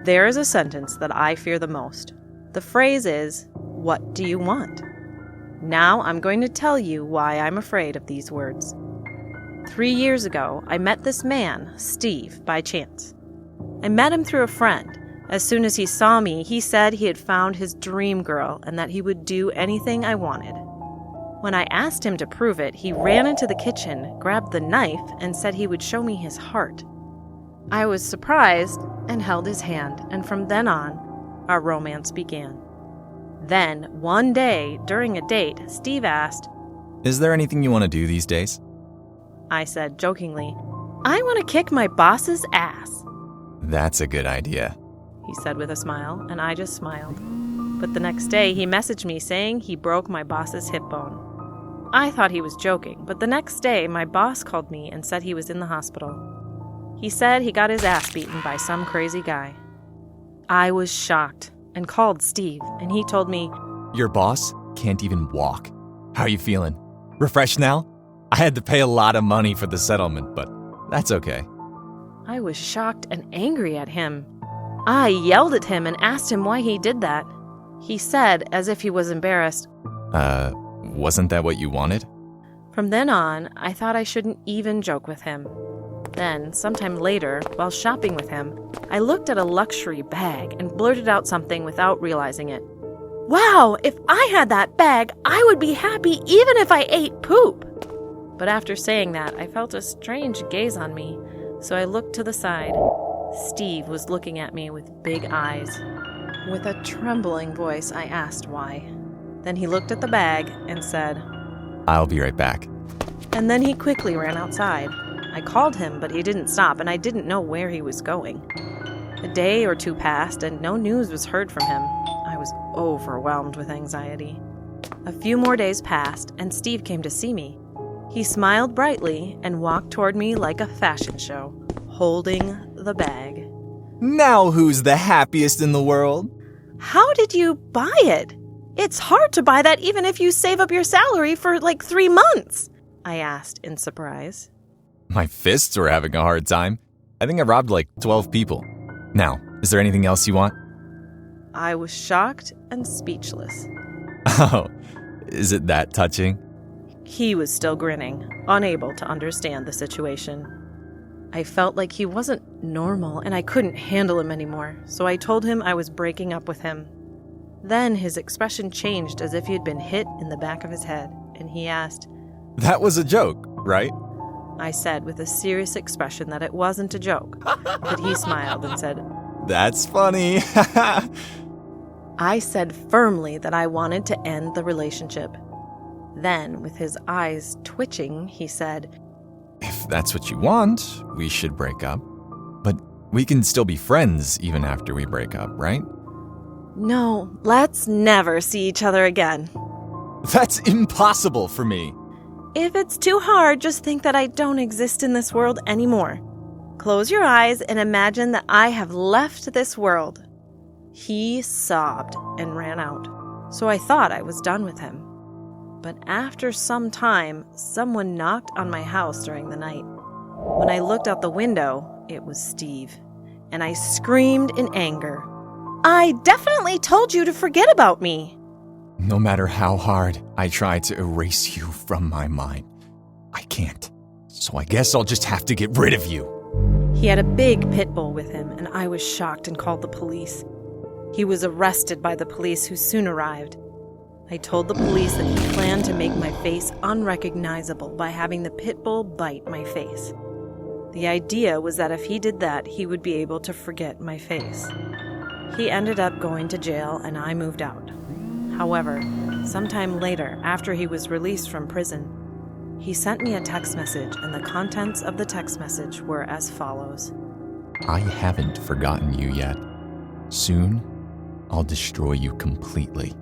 There is a sentence that I fear the most. The phrase is, "What do you want?" Now I'm going to tell you why I'm afraid of these words. 3 years ago, I met this man, Steve, by chance. I met him through a friend. As soon as he saw me, he said he had found his dream girl and that he would do anything I wanted. When I asked him to prove it, he ran into the kitchen, grabbed the knife, and said he would show me his heart. I was surprised and held his hand, and from then on, our romance began. Then, one day, during a date, Steve asked, "Is there anything you want to do these days?" I said jokingly, "I want to kick my boss's ass." "That's a good idea," he said with a smile, and I just smiled. But the next day, he messaged me saying he broke my boss's hip bone. I thought he was joking, but the next day, my boss called me and said he was in the hospital. He said he got his ass beaten by some crazy guy. I was shocked and called Steve, and he told me, "Your boss can't even walk. How are you feeling? Refreshed now? I had to pay a lot of money for the settlement, but that's okay." I was shocked and angry at him. I yelled at him and asked him why he did that. He said, as if he was embarrassed, Wasn't that what you wanted?" From then on, I thought I shouldn't even joke with him. Then, sometime later, while shopping with him, I looked at a luxury bag and blurted out something without realizing it. "Wow, if I had that bag, I would be happy even if I ate poop." But after saying that, I felt a strange gaze on me, so I looked to the side. Steve was looking at me with big eyes. With a trembling voice, I asked why. Then he looked at the bag and said, "I'll be right back." And then he quickly ran outside. I called him, but he didn't stop, and I didn't know where he was going. A day or two passed, and no news was heard from him. I was overwhelmed with anxiety. A few more days passed, and Steve came to see me. He smiled brightly and walked toward me like a fashion show, holding the bag. "Now who's the happiest in the world?" "How did you buy it? It's hard to buy that even if you save up your salary for like 3 months," I asked in surprise. "My fists were having a hard time. I think I robbed like 12 people. Now, is there anything else you want?" I was shocked and speechless. "Oh, is it that touching?" He was still grinning, unable to understand the situation. I felt like he wasn't normal and I couldn't handle him anymore, so I told him I was breaking up with him. Then his expression changed as if he had been hit in the back of his head, and he asked, "That was a joke, right?" I said with a serious expression that it wasn't a joke, but he smiled and said, "That's funny." I said firmly that I wanted to end the relationship. Then, with his eyes twitching, he said, "If that's what you want, we should break up. But we can still be friends even after we break up, right?" "No, let's never see each other again." "That's impossible for me." "If it's too hard, just think that I don't exist in this world anymore. Close your eyes and imagine that I have left this world." He sobbed and ran out, so I thought I was done with him. But after some time, someone knocked on my house during the night. When I looked out the window, it was Steve, and I screamed in anger. "I definitely told you to forget about me." No matter how hard I try to erase you from my mind, I can't. So I guess I'll just have to get rid of you. He had a big pit bull with him, and I was shocked and called the police. He was arrested by the police, who soon arrived. I told the police that he planned to make my face unrecognizable by having the pit bull bite my face. The idea was that if he did that, he would be able to forget my face. He ended up going to jail, and I moved out. However, sometime later, after he was released from prison, he sent me a text message, and the contents of the text message were as follows. "I haven't forgotten you yet. Soon, I'll destroy you completely.